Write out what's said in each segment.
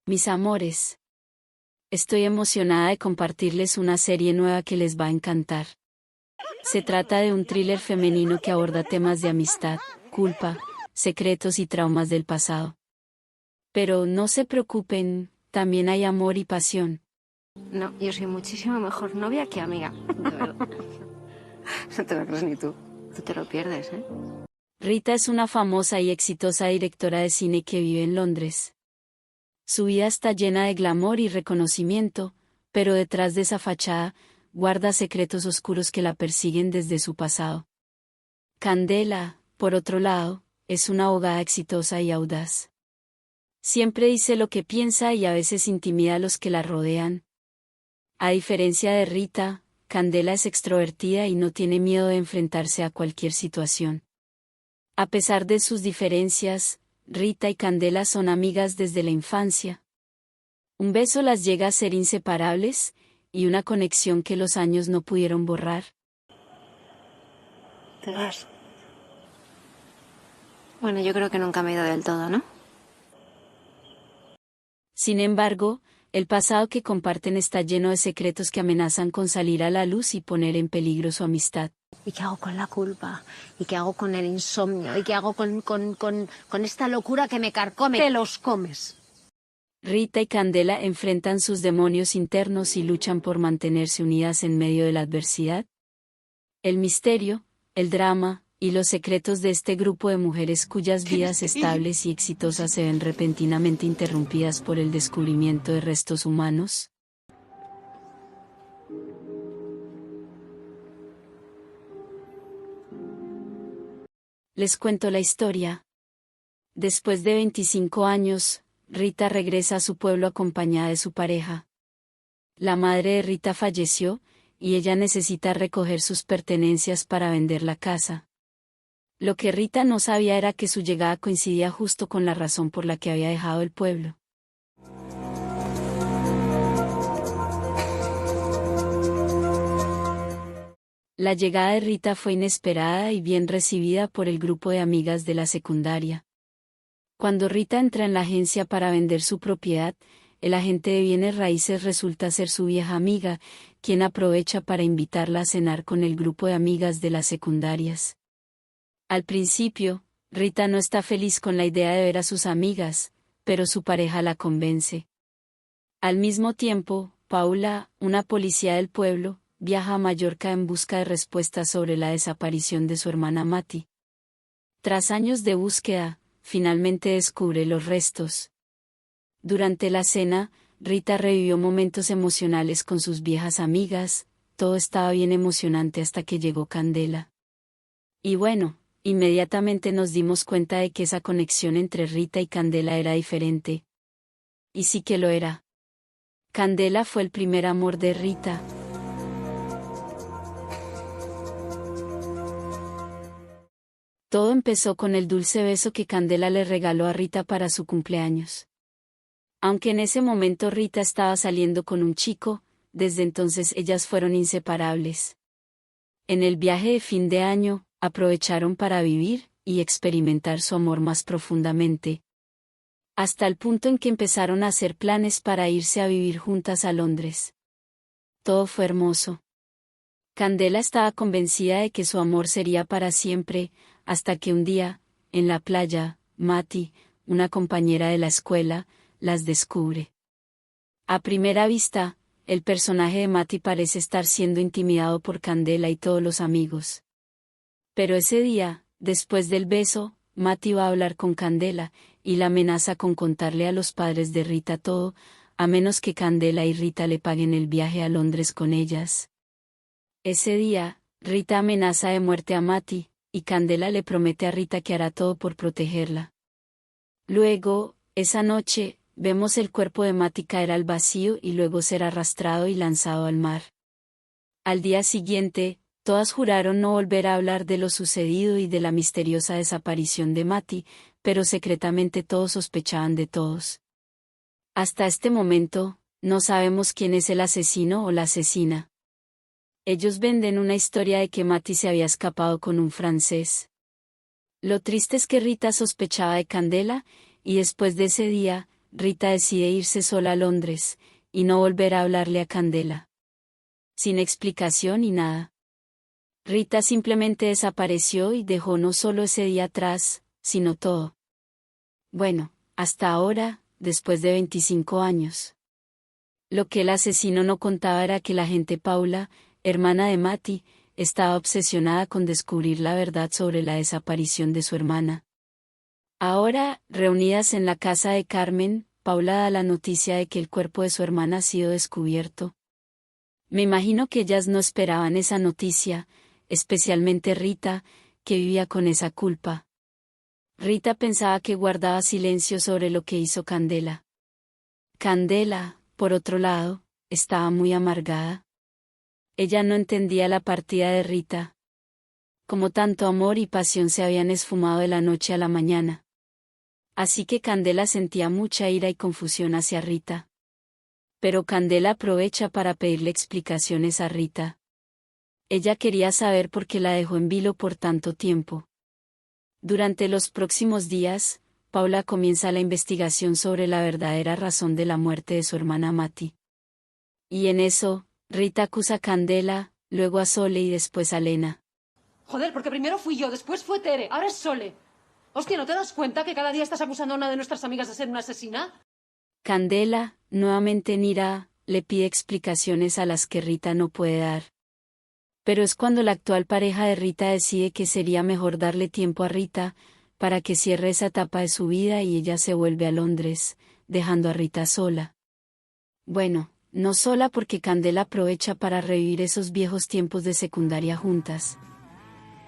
Mis amores, estoy emocionada de compartirles una serie nueva que les va a encantar. Se trata de un thriller femenino que aborda temas de amistad, culpa, secretos y traumas del pasado. Pero no se preocupen, también hay amor y pasión. No, yo soy muchísimo mejor novia que amiga, de verdad. No te lo crees ni tú. Tú te lo pierdes, ¿eh? Rita es una famosa y exitosa directora de cine que vive en Londres. Su vida está llena de glamour y reconocimiento, pero detrás de esa fachada, guarda secretos oscuros que la persiguen desde su pasado. Candela, por otro lado, es una abogada exitosa y audaz. Siempre dice lo que piensa y a veces intimida a los que la rodean. A diferencia de Rita, Candela es extrovertida y no tiene miedo de enfrentarse a cualquier situación. A pesar de sus diferencias, Rita y Candela son amigas desde la infancia. Un beso las llega a ser inseparables, y una conexión que los años no pudieron borrar. ¿Te vas? Bueno, yo creo que nunca me he ido del todo, ¿no? Sin embargo, el pasado que comparten está lleno de secretos que amenazan con salir a la luz y poner en peligro su amistad. ¿Y qué hago con la culpa? ¿Y qué hago con el insomnio? ¿Y qué hago con esta locura que me carcome? Te los comes. Rita y Candela enfrentan sus demonios internos y luchan por mantenerse unidas en medio de la adversidad. El misterio, el drama, y los secretos de este grupo de mujeres cuyas vidas estables y exitosas se ven repentinamente interrumpidas por el descubrimiento de restos humanos. Les cuento la historia. Después de 25 años, Rita regresa a su pueblo acompañada de su pareja. La madre de Rita falleció, y ella necesita recoger sus pertenencias para vender la casa. Lo que Rita no sabía era que su llegada coincidía justo con la razón por la que había dejado el pueblo. La llegada de Rita fue inesperada y bien recibida por el grupo de amigas de la secundaria. Cuando Rita entra en la agencia para vender su propiedad, el agente de bienes raíces resulta ser su vieja amiga, quien aprovecha para invitarla a cenar con el grupo de amigas de las secundarias. Al principio, Rita no está feliz con la idea de ver a sus amigas, pero su pareja la convence. Al mismo tiempo, Paula, una policía del pueblo, viaja a Mallorca en busca de respuestas sobre la desaparición de su hermana Mati. Tras años de búsqueda, finalmente descubre los restos. Durante la cena, Rita revivió momentos emocionales con sus viejas amigas, todo estaba bien emocionante hasta que llegó Candela. Y bueno, inmediatamente nos dimos cuenta de que esa conexión entre Rita y Candela era diferente. Y sí que lo era. Candela fue el primer amor de Rita. Todo empezó con el dulce beso que Candela le regaló a Rita para su cumpleaños. Aunque en ese momento Rita estaba saliendo con un chico, desde entonces ellas fueron inseparables. En el viaje de fin de año, aprovecharon para vivir y experimentar su amor más profundamente. Hasta el punto en que empezaron a hacer planes para irse a vivir juntas a Londres. Todo fue hermoso. Candela estaba convencida de que su amor sería para siempre, hasta que un día, en la playa, Mati, una compañera de la escuela, las descubre. A primera vista, el personaje de Mati parece estar siendo intimidado por Candela y todos los amigos. Pero ese día, después del beso, Mati va a hablar con Candela, y la amenaza con contarle a los padres de Rita todo, a menos que Candela y Rita le paguen el viaje a Londres con ellas. Ese día, Rita amenaza de muerte a Mati, y Candela le promete a Rita que hará todo por protegerla. Luego, esa noche, vemos el cuerpo de Mati caer al vacío y luego ser arrastrado y lanzado al mar. Al día siguiente, todas juraron no volver a hablar de lo sucedido y de la misteriosa desaparición de Mati, pero secretamente todos sospechaban de todos. Hasta este momento, no sabemos quién es el asesino o la asesina. Ellos venden una historia de que Mati se había escapado con un francés. Lo triste es que Rita sospechaba de Candela, y después de ese día, Rita decide irse sola a Londres, y no volver a hablarle a Candela. Sin explicación ni nada. Rita simplemente desapareció y dejó no solo ese día atrás, sino todo. Bueno, hasta ahora, después de 25 años. Lo que el asesino no contaba era que la agente Paula, hermana de Mati, estaba obsesionada con descubrir la verdad sobre la desaparición de su hermana. Ahora, reunidas en la casa de Carmen, Paula da la noticia de que el cuerpo de su hermana ha sido descubierto. Me imagino que ellas no esperaban esa noticia, especialmente Rita, que vivía con esa culpa. Rita pensaba que guardaba silencio sobre lo que hizo Candela. Candela, por otro lado, estaba muy amargada. Ella no entendía la partida de Rita. Como tanto amor y pasión se habían esfumado de la noche a la mañana. Así que Candela sentía mucha ira y confusión hacia Rita. Pero Candela aprovecha para pedirle explicaciones a Rita. Ella quería saber por qué la dejó en vilo por tanto tiempo. Durante los próximos días, Paula comienza la investigación sobre la verdadera razón de la muerte de su hermana Mati. Y en eso, Rita acusa a Candela, luego a Sole y después a Lena. Joder, porque primero fui yo, después fue Tere, ahora es Sole. Hostia, ¿no te das cuenta que cada día estás acusando a una de nuestras amigas de ser una asesina? Candela, nuevamente en ira, le pide explicaciones a las que Rita no puede dar. Pero es cuando la actual pareja de Rita decide que sería mejor darle tiempo a Rita, para que cierre esa etapa de su vida y ella se vuelve a Londres, dejando a Rita sola. Bueno, no sola porque Candela aprovecha para revivir esos viejos tiempos de secundaria juntas.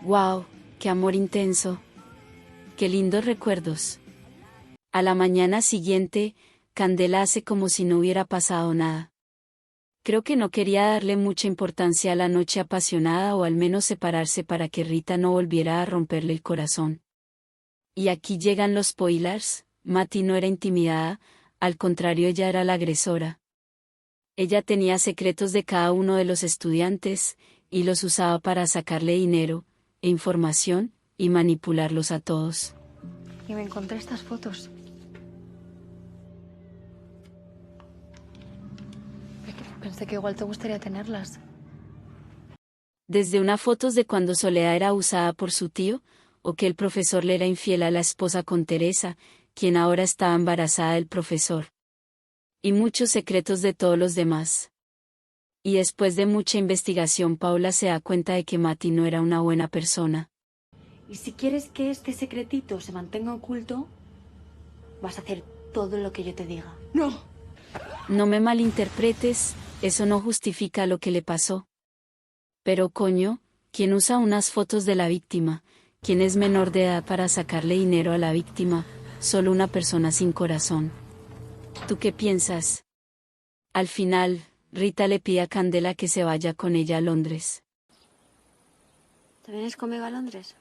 ¡Wow! ¡Qué amor intenso! ¡Qué lindos recuerdos! A la mañana siguiente, Candela hace como si no hubiera pasado nada. Creo que no quería darle mucha importancia a la noche apasionada o al menos separarse para que Rita no volviera a romperle el corazón. Y aquí llegan los spoilers, Mati no era intimidada, al contrario ella era la agresora. Ella tenía secretos de cada uno de los estudiantes, y los usaba para sacarle dinero, e información, y manipularlos a todos. Y me encontré estas fotos. Pensé que igual te gustaría tenerlas. Desde unas fotos de cuando Soledad era abusada por su tío, o que el profesor le era infiel a la esposa con Teresa, quien ahora estaba embarazada del profesor. Y muchos secretos de todos los demás. Y después de mucha investigación Paula se da cuenta de que Mati no era una buena persona. Y si quieres que este secretito se mantenga oculto, vas a hacer todo lo que yo te diga. No. No me malinterpretes, eso no justifica lo que le pasó. Pero coño, ¿quién usa unas fotos de la víctima? ¿Quién es menor de edad para sacarle dinero a la víctima? Solo una persona sin corazón. ¿Tú qué piensas? Al final, Rita le pide a Candela que se vaya con ella a Londres. ¿Te vienes conmigo a Londres?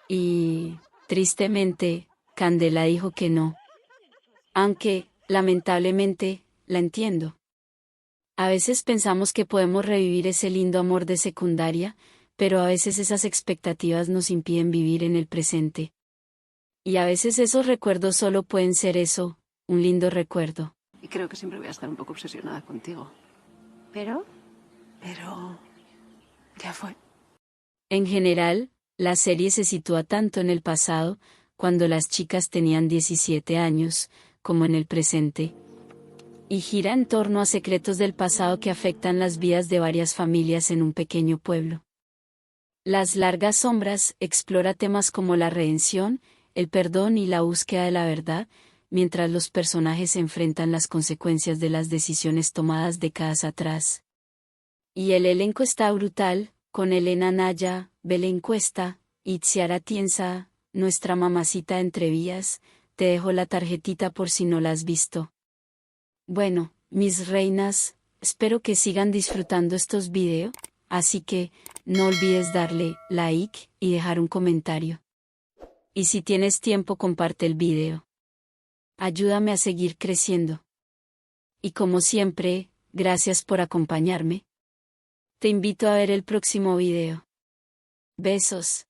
Y, tristemente, Candela dijo que no. Aunque, lamentablemente, la entiendo. A veces pensamos que podemos revivir ese lindo amor de secundaria, pero a veces esas expectativas nos impiden vivir en el presente. Y a veces esos recuerdos solo pueden ser eso, un lindo recuerdo. Y creo que siempre voy a estar un poco obsesionada contigo. ¿Pero? Pero ya fue. En general, la serie se sitúa tanto en el pasado, cuando las chicas tenían 17 años, como en el presente. Y gira en torno a secretos del pasado que afectan las vidas de varias familias en un pequeño pueblo. Las largas sombras explora temas como la redención, el perdón y la búsqueda de la verdad, mientras los personajes enfrentan las consecuencias de las decisiones tomadas décadas atrás. Y el elenco está brutal, con Elena Naya, Belén Cuesta, Itziar Atienza, nuestra mamacita Entrevías. Te dejo la tarjetita por si no la has visto. Bueno, mis reinas, espero que sigan disfrutando estos videos, así que, no olvides darle like y dejar un comentario. Y si tienes tiempo comparte el video. Ayúdame a seguir creciendo. Y como siempre, gracias por acompañarme. Te invito a ver el próximo video. Besos.